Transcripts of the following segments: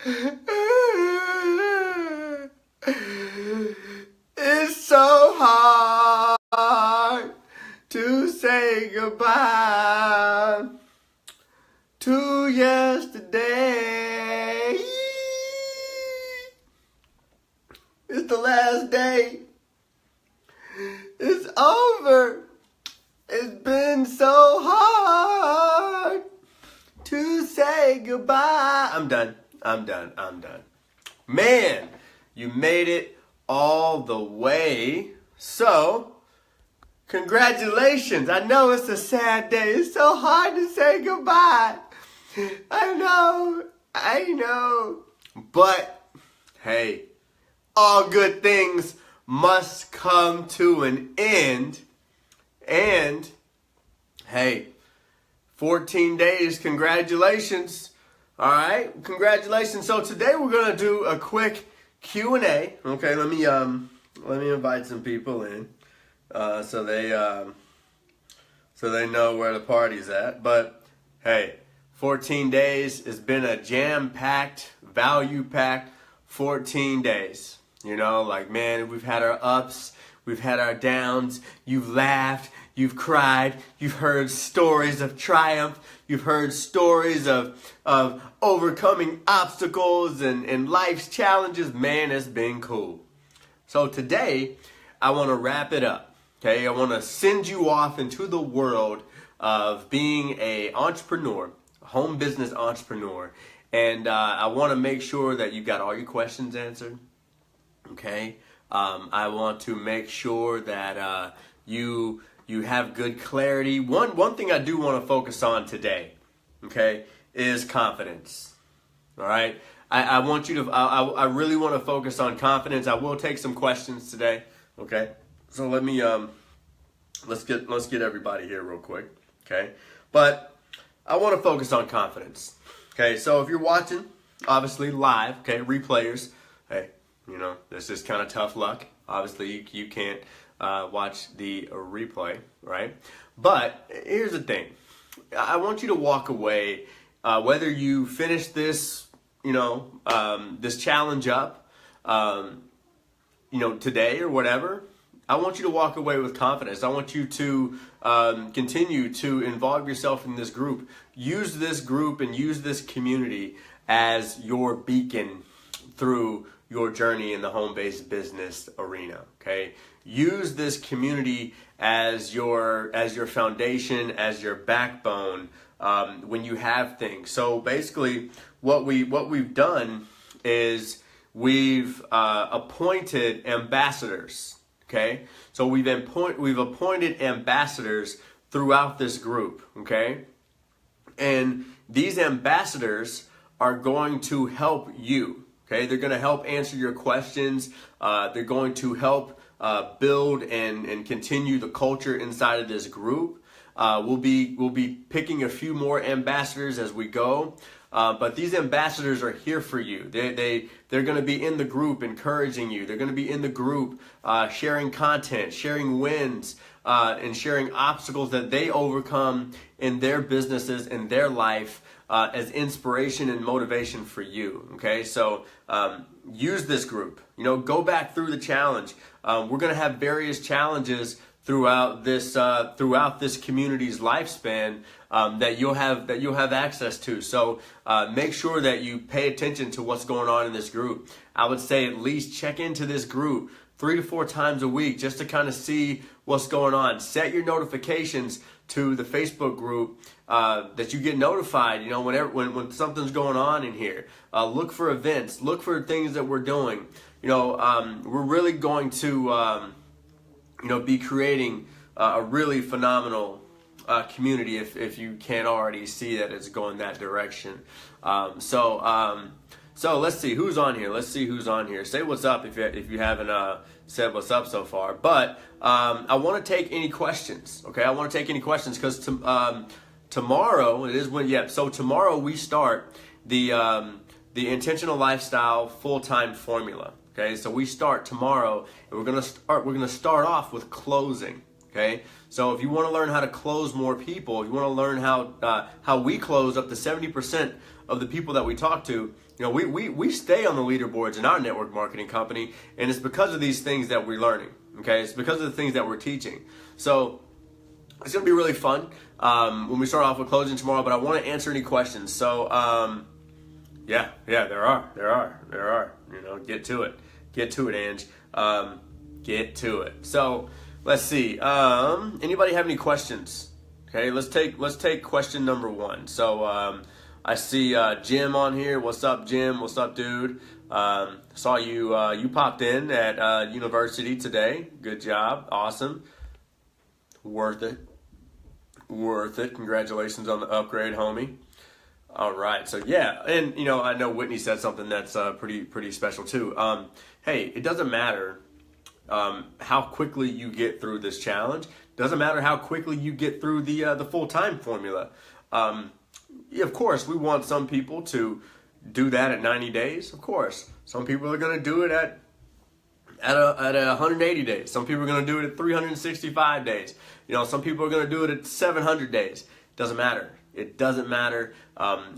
It's so hard to say goodbye to yesterday. It's the last day. It's over. It's been so hard to say goodbye. I'm done. Man, you made it all the way. So, congratulations. I know it's a sad day. It's so hard to say goodbye. I know. But, hey, all good things must come to an end. And, hey, 14 days, congratulations. All right, congratulations. So today we're going to do a quick Q&A. Okay, let me invite some people in so they know where the party's at. But, hey, 14 days has been a jam-packed, value-packed 14 days. You know, like, man, we've had our ups, we've had our downs, you've laughed, you've cried, you've heard stories of triumph, you've heard stories of overcoming obstacles and life's challenges. Man, it's been cool. So today, I want to wrap it up, okay? I want to send you off into the world of being an entrepreneur, a home business entrepreneur, and I want to make sure that you got all your questions answered. Okay, I want to make sure that you have good clarity. One thing I do want to focus on today, okay, is confidence. All right, I want you to. I really want to focus on confidence. I will take some questions today. Okay, so let me let's get everybody here real quick. Okay, but I want to focus on confidence. Okay, so if you're watching, obviously live, okay, replayers, hey. You know, this is kind of tough luck. Obviously, you can't watch the replay, right? But here's the thing. I want you to walk away, whether you finish this, this challenge up, today or whatever. I want you to walk away with confidence. I want you to continue to involve yourself in this group. Use this group and use this community as your beacon through your journey in the home-based business arena, okay? Use this community as your foundation, as your backbone when you have things. So basically, what we've done is we've appointed ambassadors, okay? So we've appointed ambassadors throughout this group, okay? And these ambassadors are going to help you. Okay, they're going to help answer your questions. They're going to help build and continue the culture inside of this group. We'll be picking a few more ambassadors as we go. But these ambassadors are here for you. They're going to be in the group encouraging you. They're going to be in the group sharing content, sharing wins, and sharing obstacles that they overcome in their businesses, in their life, as inspiration and motivation for you. Okay, so use this group. Go back through the challenge. We're going to have various challenges throughout this community's lifespan that you'll have access to. So make sure that you pay attention to what's going on in this group. I would say at least check into this group 3 to 4 times a week just to kind of see what's going on. Set your notifications to the Facebook group that you get notified, when something's going on in here. Look for events, look for things that we're doing. We're really going to, be creating a really phenomenal community if you can't already see that it's going that direction. So let's see who's on here. Say what's up if you haven't said what's up so far. But I want to take any questions. Okay, I want to take any questions because tomorrow it is So tomorrow we start the Intentional Lifestyle Full-Time Formula. Okay, so we start tomorrow, and we're gonna start off with closing. Okay, so if you want to learn how to close more people, you want to learn how we close up to 70% of the people that we talk to. You know, we stay on the leaderboards in our network marketing company, and it's because of these things that we're learning. Okay, it's because of the things that we're teaching. So it's gonna be really fun when we start off with closing tomorrow. But I want to answer any questions. So yeah, there are. You know, get to it, Ange. Get to it. So. Let's see. Anybody have any questions? Okay, let's take question number 1. So I see Jim on here. What's up, Jim? What's up, dude? Saw you. You popped in at university today. Good job. Awesome. Worth it. Congratulations on the upgrade, homie. All right. So yeah, and you know I know Whitney said something that's pretty special too. Hey, it doesn't matter. How quickly you get through this challenge. Doesn't matter how quickly you get through the full-time formula. Of course, we want some people to do that at 90 days. Of course, some people are going to do it at 180 days. Some people are going to do it at 365 days. You know, some people are going to do it at 700 days. Doesn't matter. It doesn't matter.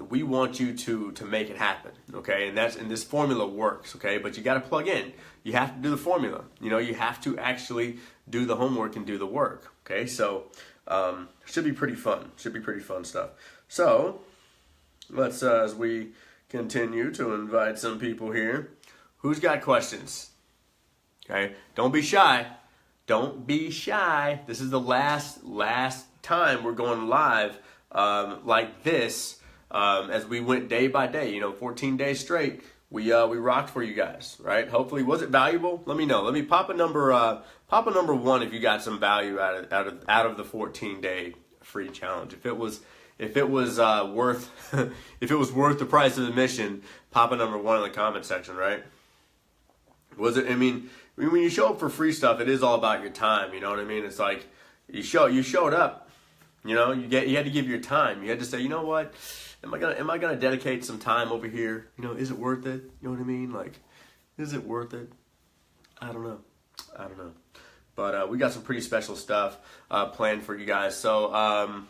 We want you to make it happen, okay? And this formula works, okay? But you got to plug in. You have to do the formula. You know, you have to actually do the homework and do the work, okay? So should be pretty fun. Should be pretty fun stuff. So let's as we continue to invite some people here. Who's got questions? Okay, don't be shy. Don't be shy. This is the last time we're going live like this. As we went day by day, 14 days straight, we rocked for you guys, right? Hopefully, was it valuable? Let me know. Let me pop a number 1 if you got some value out of the 14-day free challenge. If it was worth if it was worth the price of admission, pop a number 1 in the comment section, right? Was it? I mean, when you show up for free stuff, it is all about your time. You know what I mean? It's like you showed up. You know, you had to give your time. You had to say, you know what? Am I gonna dedicate some time over here? You know, is it worth it? You know what I mean? Like, is it worth it? I don't know. But we got some pretty special stuff planned for you guys. So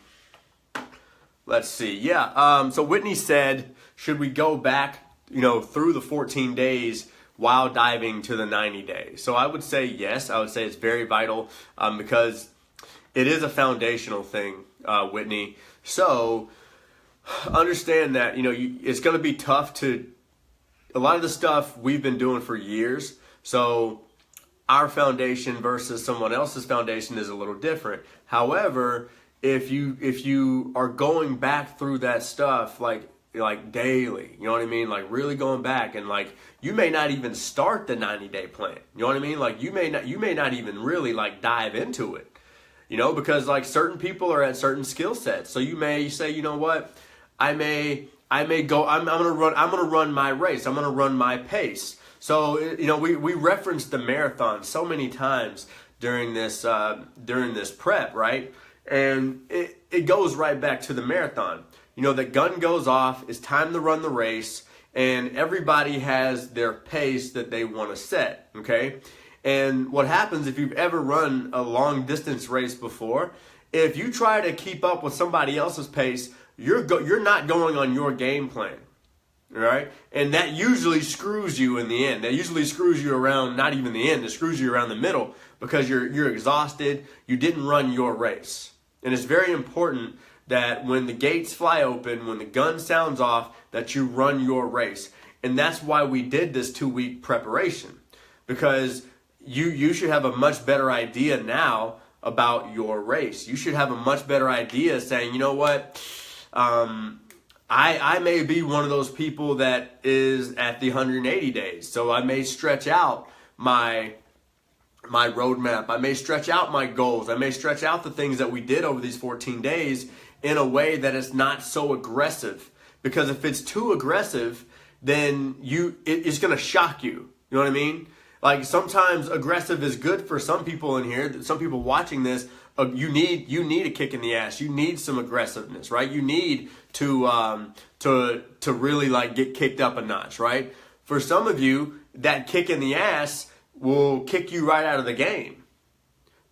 let's see. Yeah. So Whitney said, should we go back, through the 14 days while diving to the 90 days? So I would say yes. I would say it's very vital because it is a foundational thing, Whitney. So understand that, it's going to be tough to, a lot of the stuff we've been doing for years. So our foundation versus someone else's foundation is a little different. However, if you are going back through that stuff like daily, you know what I mean? Like really going back, and like you may not even start the 90-day plan. You know what I mean? Like you may not even really like dive into it. Because like certain people are at certain skill sets. So you may say, you know what? I may go, I'm going to run my race. I'm going to run my pace. So, we referenced the marathon so many times during this prep, right? And it goes right back to the marathon. The gun goes off, it's time to run the race, and everybody has their pace that they want to set, okay? And what happens if you've ever run a long distance race before, if you try to keep up with somebody else's pace, you're not going on your game plan, right? And that usually screws you in the end. That usually screws you around, not even the end, it screws you around the middle because you're exhausted, you didn't run your race. And it's very important that when the gates fly open, when the gun sounds off, that you run your race. And that's why we did this 2-week preparation, because you should have a much better idea now about your race. You should have a much better idea saying, you know what, I may be one of those people that is at the 180 days. So I may stretch out my roadmap. I may stretch out my goals. I may stretch out the things that we did over these 14 days in a way that is not so aggressive. Because if it's too aggressive, then it's going to shock you. You know what I mean? Like sometimes aggressive is good for some people in here. Some people watching this, you need a kick in the ass. You need some aggressiveness, right? You need to really like get kicked up a notch, right? For some of you, that kick in the ass will kick you right out of the game,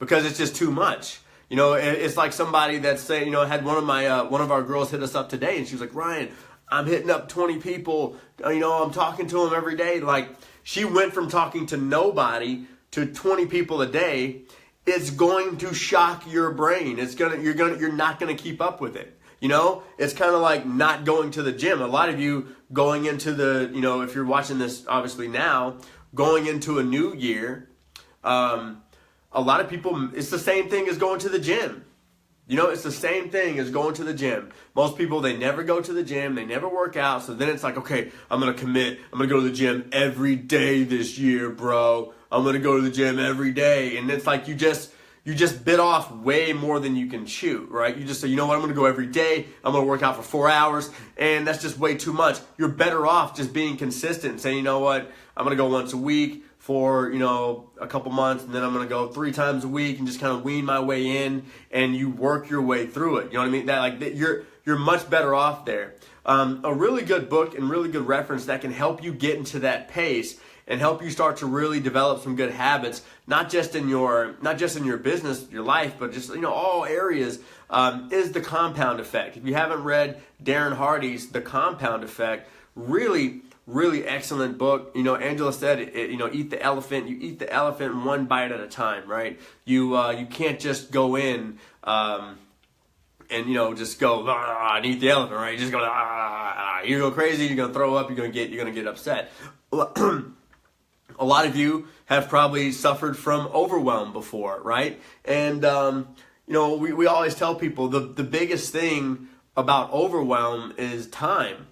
because it's just too much. You know, it's like somebody that's saying, you know, had one of our girls hit us up today, and she was like, Ryan, I'm hitting up 20 people. You know, I'm talking to them every day. Like, she went from talking to nobody to 20 people a day. It's going to shock your brain. You're not gonna keep up with it. You know, it's kind of like not going to the gym. A lot of you going into the, you know, if you're watching this obviously now, going into a new year, a lot of people, it's the same thing as going to the gym. You know, it's the same thing as going to the gym. Most people, they never go to the gym. They never work out. So then it's like, okay, I'm going to commit. I'm going to go to the gym every day this year, bro. I'm going to go to the gym every day. And it's like you just bit off way more than you can chew, right? You just say, you know what, I'm going to go every day. I'm going to work out for 4 hours. And that's just way too much. You're better off just being consistent and saying, you know what, I'm going to go once a week for, you know, a couple months, and then I'm going to go 3 times a week and just kind of wean my way in, and you work your way through it. You know what I mean? That you're much better off there. A really good book and really good reference that can help you get into that pace and help you start to really develop some good habits, not just in your business, your life, but just, you know, all areas, is The Compound Effect. If you haven't read Darren Hardy's The Compound Effect, really excellent book. You know, Angela said, you know, eat the elephant. You eat the elephant one bite at a time, right? You can't just go in and, you know, just go and eat the elephant, right? You just go, you go crazy. You're gonna throw up. You're gonna get upset. A lot of you have probably suffered from overwhelm before, right? And you know, we always tell people the biggest thing about overwhelm is time.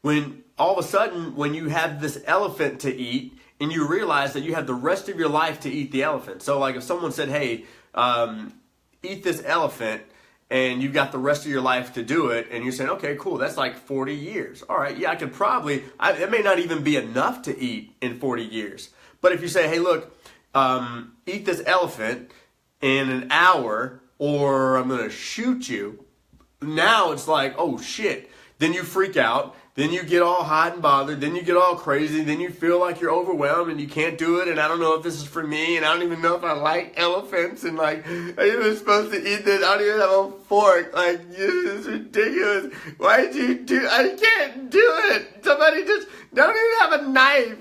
When all of a sudden, when you have this elephant to eat and you realize that you have the rest of your life to eat the elephant. So like if someone said, hey, eat this elephant, and you've got the rest of your life to do it, and you're saying, okay, cool, that's like 40 years. All right, yeah, I could probably, it may not even be enough to eat in 40 years. But if you say, hey, look, eat this elephant in an hour, or I'm going to shoot you, now it's like, oh shit. Then you freak out. Then you get all hot and bothered. Then you get all crazy. Then you feel like you're overwhelmed and you can't do it. And I don't know if this is for me. And I don't even know if I like elephants. And like, are you even supposed to eat this? I don't even have a fork. Like, this is ridiculous. Why did you do? I can't do it. Somebody just don't even have a knife.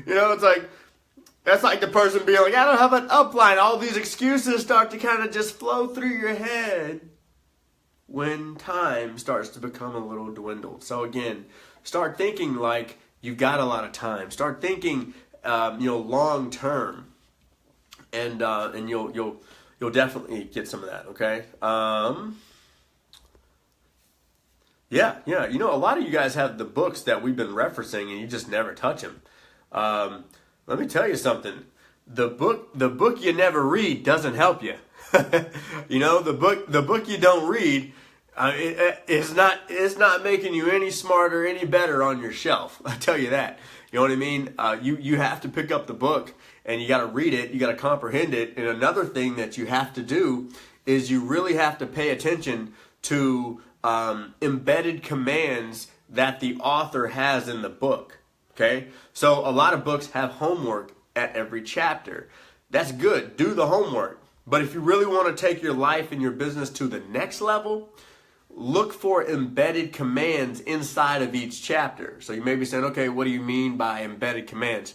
You know, it's like, that's like the person being like, I don't have an upline. All these excuses start to kind of just flow through your head when time starts to become a little dwindled. So again, start thinking like you've got a lot of time. Start thinking, you know, long term, and you'll definitely get some of that. Okay. Yeah. You know, a lot of you guys have the books that we've been referencing, and you just never touch them. Let me tell you something. The book you never read doesn't help you. You know, the book you don't read, it's not making you any smarter, any better on your shelf. I tell you that. You know what I mean? You have to pick up the book and you got to read it. You got to comprehend it. And another thing that you have to do is you really have to pay attention to embedded commands that the author has in the book. Okay? So a lot of books have homework at every chapter. That's good. Do the homework. But if you really want to take your life and your business to the next level, look for embedded commands inside of each chapter. So you may be saying, okay, what do you mean by embedded commands?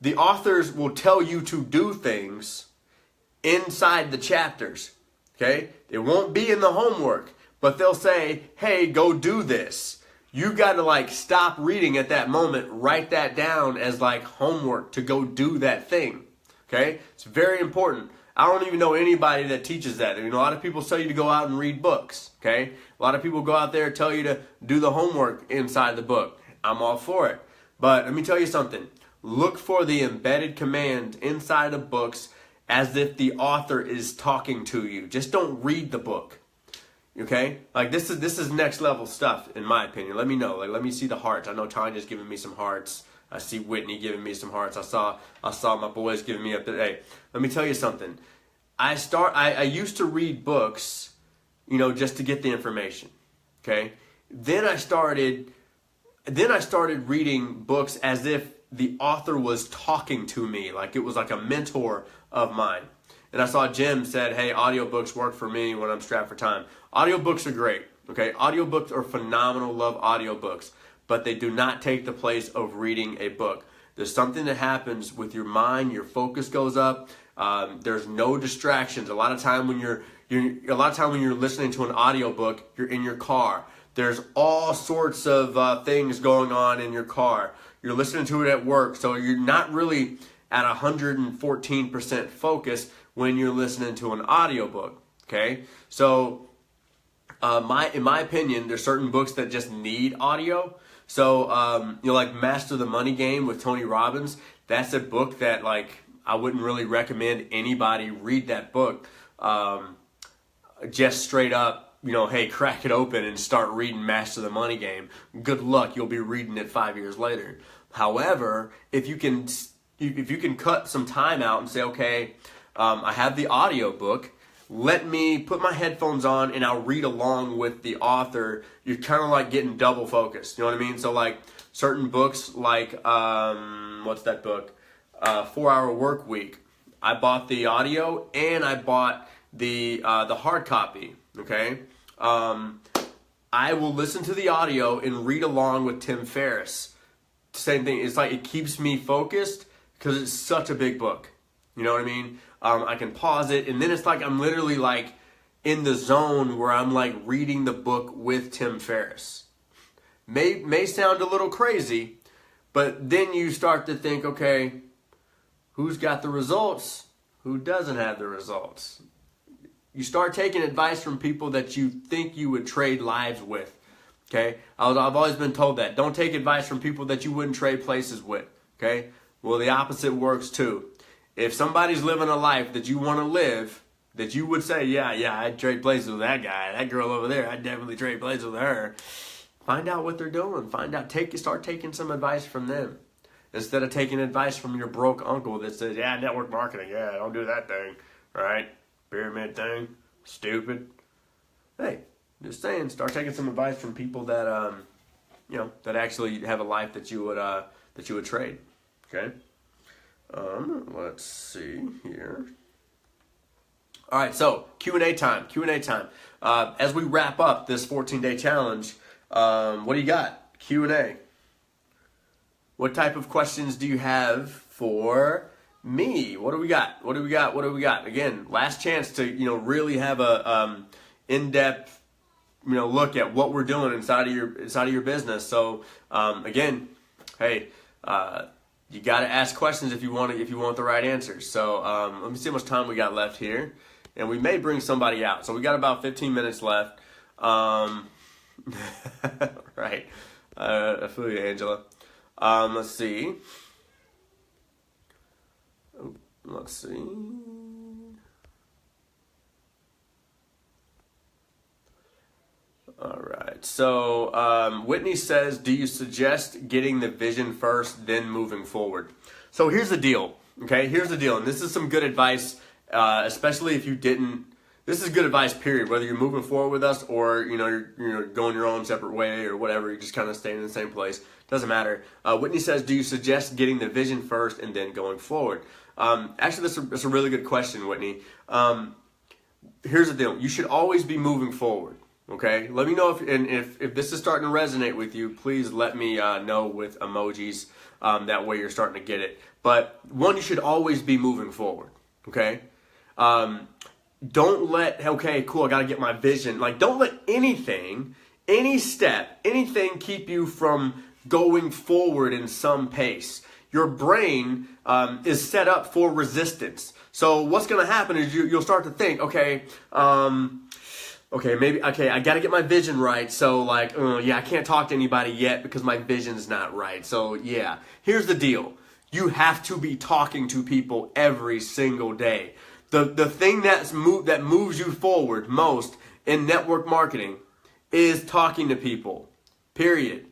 The authors will tell you to do things inside the chapters. Okay? It won't be in the homework, but they'll say, hey, go do this. You got to like stop reading at that moment, write that down as like homework to go do that thing. Okay? It's very important. I don't even know anybody that teaches that. You know, a lot of people tell you to go out and read books, okay? A lot of people go out there and tell you to do the homework inside the book. I'm all for it. But let me tell you something. Look for the embedded command inside of books as if the author is talking to you. Just don't read the book, okay? Like this is next level stuff, in my opinion. Let me know. Like, let me see the hearts. I know Tanya's giving me some hearts. I see Whitney giving me some hearts. I saw my boys giving me up there. Hey, let me tell you something. I used to read books, you know, just to get the information. Okay? Then I started reading books as if the author was talking to me, like it was like a mentor of mine. And I saw Jim said, hey, audiobooks work for me when I'm strapped for time. Audiobooks are great. Okay, audiobooks are phenomenal. Love audiobooks, but they do not take the place of reading a book. There's something that happens with your mind. Your focus goes up. There's no distractions. A lot of time when you're listening to an audiobook, you're in your car. There's all sorts of things going on in your car. You're listening to it at work, so you're not really at 114% focus when you're listening to an audiobook. Okay, so in my opinion, there's certain books that just need audio. So like Master the Money Game with Tony Robbins. That's a book that I wouldn't really recommend anybody read that book. Just straight up, hey, crack it open and start reading Master the Money Game. Good luck, you'll be reading it 5 years later. However, if you can cut some time out and say, okay, I have the audio book. Let me put my headphones on and I'll read along with the author. You're kind of like getting double focused. You know what I mean? So like certain books like, what's that book? 4 Hour Work Week. I bought the audio and I bought the hard copy. Okay. I will listen to the audio and read along with Tim Ferriss. Same thing. It's like it keeps me focused because it's such a big book. You know what I mean? I can pause it, and then it's like I'm literally like in the zone where I'm like reading the book with Tim Ferriss. May sound a little crazy, but then you start to think, okay, who's got the results? Who doesn't have the results? You start taking advice from people that you think you would trade lives with. Okay? I've always been told that. Don't take advice from people that you wouldn't trade places with. Okay? Well, the opposite works too. If somebody's living a life that you want to live, that you would say, yeah, I'd trade places with that guy, that girl over there, I'd definitely trade places with her. Find out what they're doing. Start taking some advice from them. Instead of taking advice from your broke uncle that says, yeah, network marketing, yeah, don't do that thing. Right? Pyramid thing. Stupid. Hey, just saying, start taking some advice from people that, that actually have a life that you would trade. Okay? Let's see here. All right, so Q&A time. As we wrap up this 14-day challenge, what do you got? Q&A. What type of questions do you have for me? What do we got? Again, last chance to really have a in-depth look at what we're doing inside of your business. So again, hey. You got to ask questions if you want the right answers. So let me see how much time we got left here, and we may bring somebody out. So we got about 15 minutes left. Right. I feel you, Angela. Let's see. All right. So Whitney says, do you suggest getting the vision first, then moving forward? So here's the deal. Okay, here's the deal. And this is some good advice, especially if you didn't. This is good advice, period. Whether you're moving forward with us or you're going your own separate way or whatever, you're just kind of staying in the same place. Doesn't matter. Whitney says, do you suggest getting the vision first and then going forward? Actually, that's a really good question, Whitney. Here's the deal. You should always be moving forward. Okay, let me know if this is starting to resonate with you. Please let me know with emojis. That way you're starting to get it. But one, you should always be moving forward. Okay, don't let I got to get my vision. Don't let anything, any step, anything keep you from going forward in some pace. Your brain is set up for resistance. So what's going to happen is you'll start to think, I got to get my vision right. So I can't talk to anybody yet because my vision's not right. So yeah, here's the deal. You have to be talking to people every single day. The thing that moves you forward most in network marketing is talking to people, period.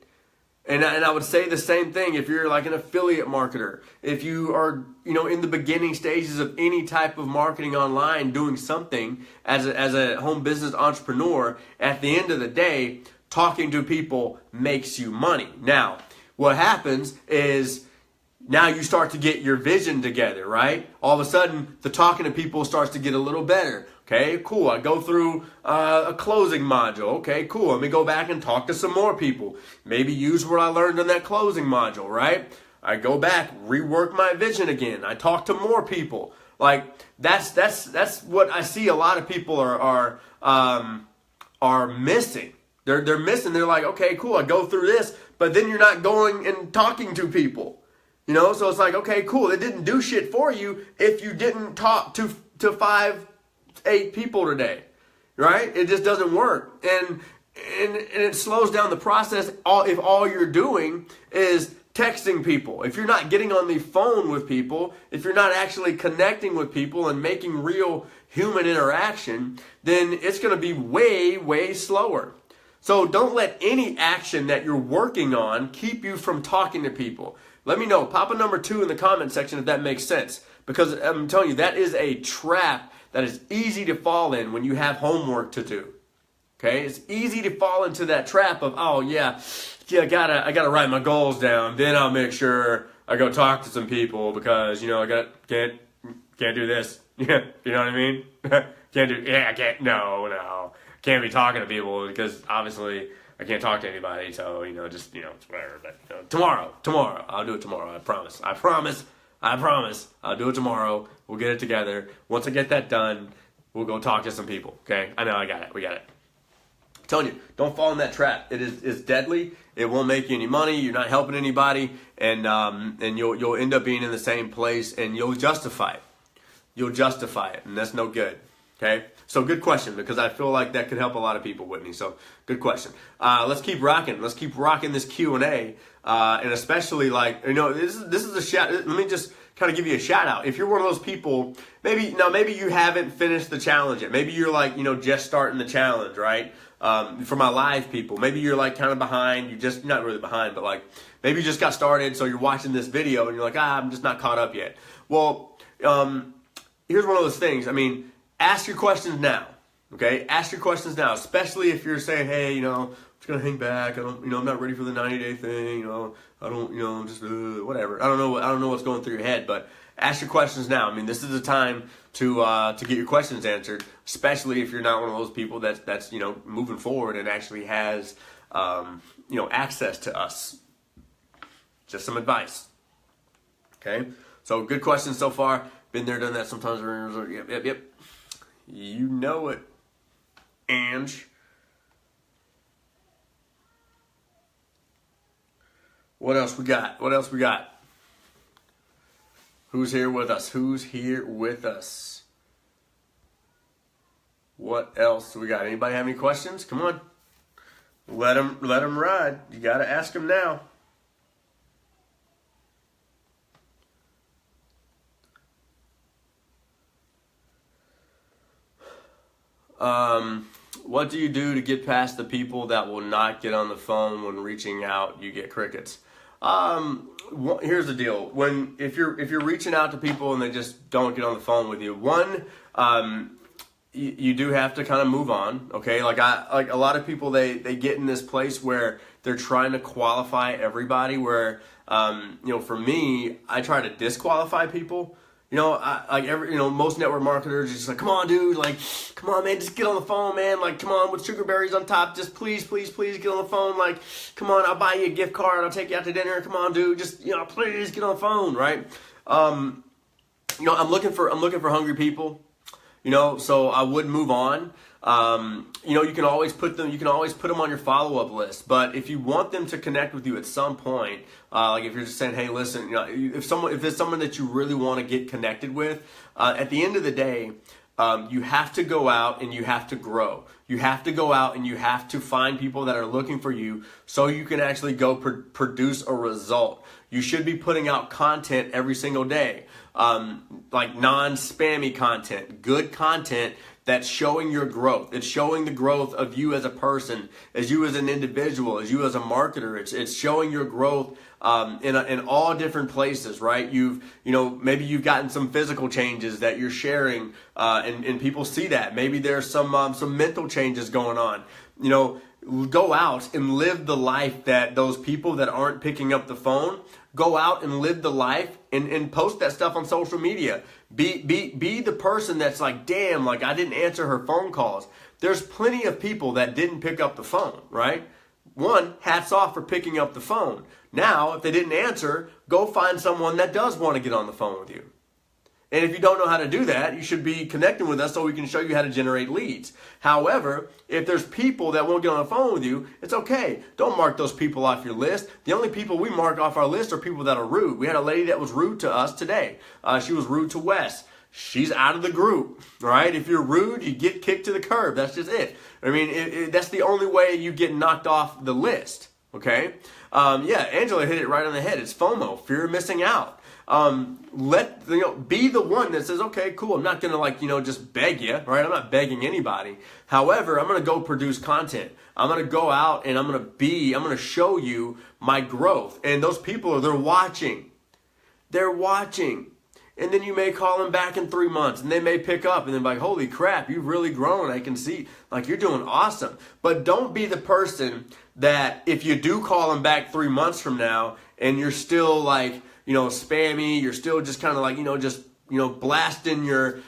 And I would say the same thing if you're like an affiliate marketer. If you are, in the beginning stages of any type of marketing online, doing something as a home business entrepreneur, at the end of the day, talking to people makes you money. Now, what happens is now you start to get your vision together, right? All of a sudden, the talking to people starts to get a little better. Okay, cool. I go through a closing module. Okay, cool. Let me go back and talk to some more people. Maybe use what I learned in that closing module, right? I go back, rework my vision again. I talk to more people. Like that's what I see. A lot of people are missing. They're missing. They're like, okay, cool. I go through this, but then you're not going and talking to people. You know, so it's like, okay, cool. It didn't do shit for you if you didn't talk to 5-8 people today, right? It just doesn't work, and it slows down the process. If all you're doing is texting people, if you're not getting on the phone with people, if you're not actually connecting with people and making real human interaction, then it's going to be way, way slower. So don't let any action that you're working on keep you from talking to people. Let me know. Pop a number 2 in the comment section if that makes sense. Because I'm telling you, that is a trap that is easy to fall in when you have homework to do. Okay? It's easy to fall into that trap of, oh yeah, I gotta write my goals down. Then I'll make sure I go talk to some people because, you know, can't do this. Yeah, you know what I mean? Can't be talking to people because obviously I can't talk to anybody, so, you know, just, you know, it's whatever. But, you know, tomorrow. I'll do it tomorrow. I promise. I'll do it tomorrow. We'll get it together. Once I get that done, we'll go talk to some people, okay? I know, I got it. We got it. I'm telling you, don't fall in that trap. It's deadly. It won't make you any money. You're not helping anybody, and you'll end up being in the same place, and you'll justify it. And that's no good. Okay, so good question, because I feel like that could help a lot of people, Whitney. So good question. Let's keep rocking. Let's keep rocking this Q&A, and especially, like, you know, this is a shout. Let me just kind of give you a shout out. If you're one of those people, maybe you haven't finished the challenge yet. Maybe you're like, you know, just starting the challenge, right? For my live people, maybe you're like kind of behind. You're not really behind, but like maybe you just got started, so you're watching this video and you're like, I'm just not caught up yet. Well, here's one of those things. I mean, ask your questions now, okay? Ask your questions now, especially if you're saying, hey, you know, I'm just going to hang back. I'm not ready for the 90-day thing. You know, I don't, you know, just whatever. I don't know what's going through your head, but ask your questions now. I mean, this is the time to get your questions answered, especially if you're not one of those people that's you know, moving forward and actually has, you know, access to us. Just some advice, okay? So good questions so far. Been there, done that. Sometimes yep. You know it, Ange. What else we got? Who's here with us? What else we got? Anybody have any questions? Come on. Let them ride. You got to ask them now. What do you do to get past the people that will not get on the phone when reaching out? You get crickets. Here's the deal. If you're reaching out to people and they just don't get on the phone with you, you do have to kind of move on. Okay, like a lot of people, they get in this place where they're trying to qualify everybody. Where you know, for me, I try to disqualify people. You know, most network marketers are just like, come on, dude, like, come on, man, just get on the phone, man, like, come on, with sugar berries on top, just please get on the phone, like, come on, I'll buy you a gift card, I'll take you out to dinner, come on, dude, just, you know, please get on the phone, right? You know, I'm looking for hungry people, you know, so I would move on. You know, you can always put them on your follow-up list, but if you want them to connect with you at some point, like if you're just saying, hey, listen, you know, if there's someone that you really want to get connected with, at the end of the day, you have to go out and you have to grow. You have to go out and you have to find people that are looking for you so you can actually go produce a result. You should be putting out content every single day, like non-spammy content, good content that's showing your growth. It's showing the growth of you as a person, as you as an individual, as you as a marketer. It's showing your growth in all different places, right? Maybe you've gotten some physical changes that you're sharing, and people see that. Maybe there's some mental changes going on. You know, go out and live the life that those people that aren't picking up the phone, go out and live the life and post that stuff on social media. Be the person that's like, damn, like I didn't answer her phone calls. There's plenty of people that didn't pick up the phone, right? One, hats off for picking up the phone. Now, if they didn't answer, go find someone that does want to get on the phone with you. And if you don't know how to do that, you should be connecting with us so we can show you how to generate leads. However, if there's people that won't get on the phone with you, it's okay. Don't mark those people off your list. The only people we mark off our list are people that are rude. We had a lady that was rude to us today. She was rude to Wes. She's out of the group, right? If you're rude, you get kicked to the curb. That's just it. I mean, that's the only way you get knocked off the list, okay? Yeah, Angela hit it right on the head. It's FOMO, fear of missing out. Be the one that says, okay, cool, I'm not gonna just beg you, right? I'm not begging anybody. However, I'm gonna go produce content. I'm gonna go out and I'm gonna show you my growth. And those people, they're watching. They're watching. And then you may call them back in 3 months and they may pick up and they're like, holy crap, you've really grown. I can see, like, you're doing awesome. But don't be the person that if you do call them back 3 months from now and you're still like, spammy, you're still just kind of like, blasting your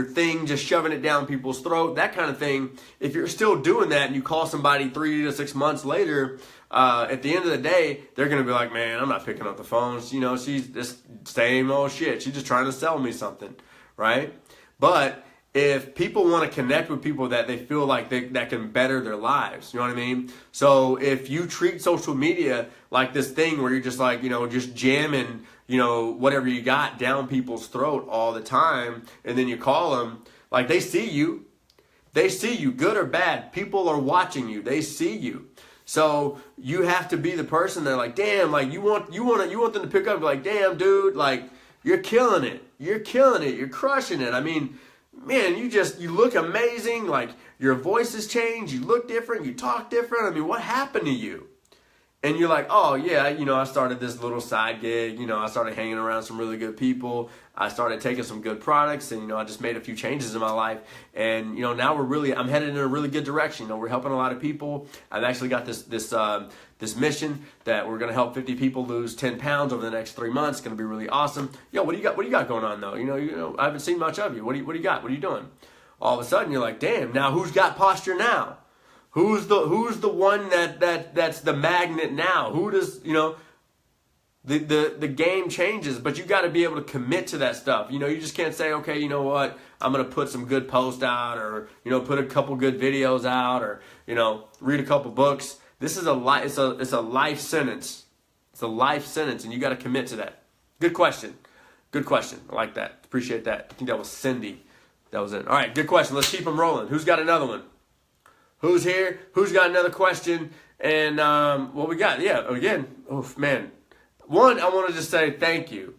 thing, just shoving it down people's throat, that kind of thing. If you're still doing that and you call somebody 3 to 6 months later, at the end of the day, they're going to be like, man, I'm not picking up the phone. She's just same old shit. She's just trying to sell me something, right? But if people want to connect with people that they feel like that can better their lives, you know what I mean? So if you treat social media like this thing where you're just like, just jamming, whatever you got down people's throat all the time, and then you call them, like they see you, good or bad. People are watching you. They see you. So you have to be the person that like, damn, like you want them to pick up, like, damn, dude, like you're killing it. You're crushing it. I mean, man, you look amazing. Like your voice has changed. You look different. You talk different. I mean, what happened to you? And you're like, oh yeah, I started this little side gig. I started hanging around some really good people. I started taking some good products, and I just made a few changes in my life. And now I'm headed in a really good direction. We're helping a lot of people. I've actually got this mission that we're gonna help 50 people lose 10 pounds over the next 3 months. It's gonna be really awesome. What do you got? What do you got going on though? I haven't seen much of you. What do you got? What are you doing? All of a sudden, you're like, damn. Now who's got posture now? Who's the one that's the magnet now? Who does the game changes, but you got to be able to commit to that stuff. You just can't say, okay, you know what, I'm gonna put some good posts out, or put a couple good videos out, or read a couple books. This is it's a life sentence. It's a life sentence, and you got to commit to that. Good question. I like that. Appreciate that. I think that was Cindy. That was it. All right, good question. Let's keep them rolling. Who's got another one? Who's here? Who's got another question? And what we got? Yeah, again, oh man. One, I want to just say thank you.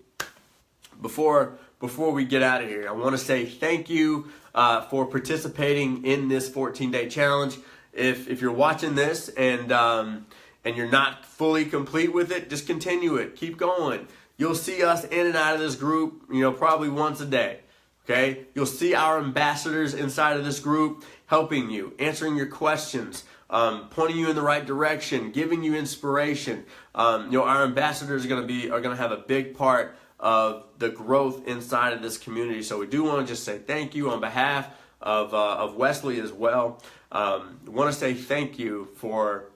Before we get out of here, I want to say thank you for participating in this 14-day challenge. If you're watching this and you're not fully complete with it, just continue it. Keep going. You'll see us in and out of this group, probably once a day. Okay? You'll see our ambassadors inside of this group helping you, answering your questions, pointing you in the right direction, giving you inspiration. Our ambassadors are going to have a big part of the growth inside of this community. So we do want to just say thank you on behalf of Wesley as well. Want to say thank you for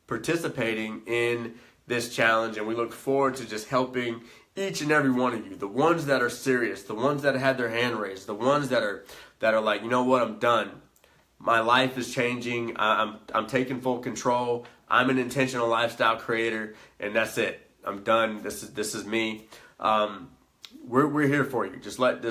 participating in this challenge, and we look forward to just helping each and every one of you, the ones that are serious, the ones that had their hand raised, the ones that are like, you know what, I'm done. My life is changing. I'm taking full control. I'm an intentional lifestyle creator, and that's it. I'm done. This is me. We're here for you. Just let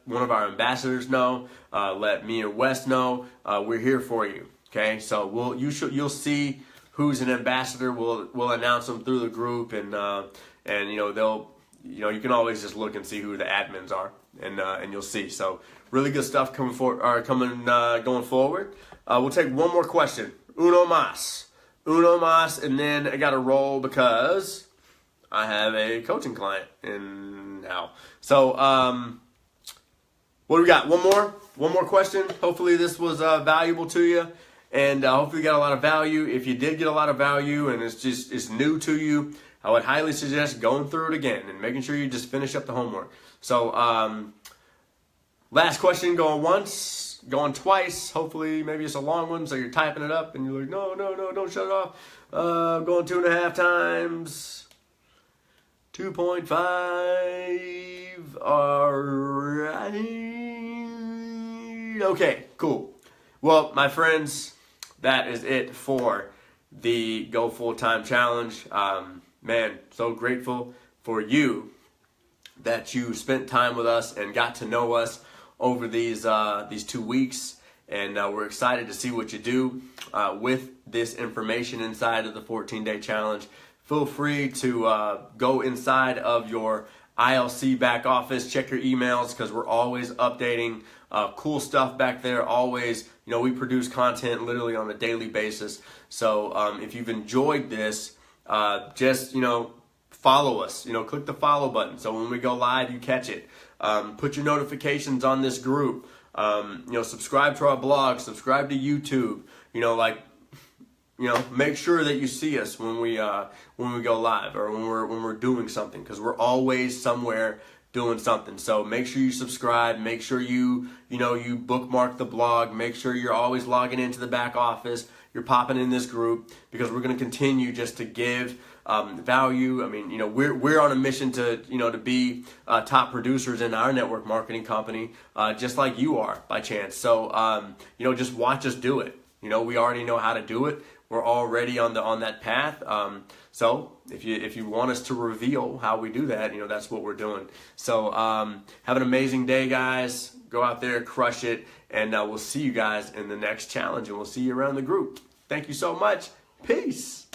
one of our ambassadors know. Let me and Wes know. We're here for you. Okay. So you'll see who's an ambassador. We'll announce them through the group, and they'll you can always just look and see who the admins are, and you'll see. So really good stuff going forward. We'll take one more question. Uno más, and then I got to roll because I have a coaching client in now. So what do we got? One more question. Hopefully this was valuable to you. and hopefully you got a lot of value. If you did get a lot of value and it's new to you, I would highly suggest going through it again and making sure you just finish up the homework. So last question, going once, going twice. Hopefully maybe it's a long one, so you're typing it up and you're like, no, don't shut it off. Going 2.5 times. 2.5. All right. Okay, cool. Well, my friends, that is it for the Go Full-Time Challenge. Man, so grateful for you that you spent time with us and got to know us over these 2 weeks. And we're excited to see what you do with this information inside of the 14-day challenge. Feel free to go inside of your ILC back office, check your emails, because we're always updating cool stuff back there. Always, we produce content literally on a daily basis. So if you've enjoyed this, just, follow us. Click the follow button so when we go live, you catch it. Put your notifications on this group. Subscribe to our blog, subscribe to YouTube. Make sure that you see us when we go live or when we're doing something, because we're always somewhere doing something. So make sure you subscribe. Make sure you bookmark the blog. Make sure you're always logging into the back office. You're popping in this group, because we're going to continue just to give value. I mean, we're on a mission to be top producers in our network marketing company, just like you are by chance. So just watch us do it. We already know how to do it. We're already on that path. So if you want us to reveal how we do that, that's what we're doing. So have an amazing day, guys. Go out there, crush it, and we'll see you guys in the next challenge, and we'll see you around the group. Thank you so much. Peace.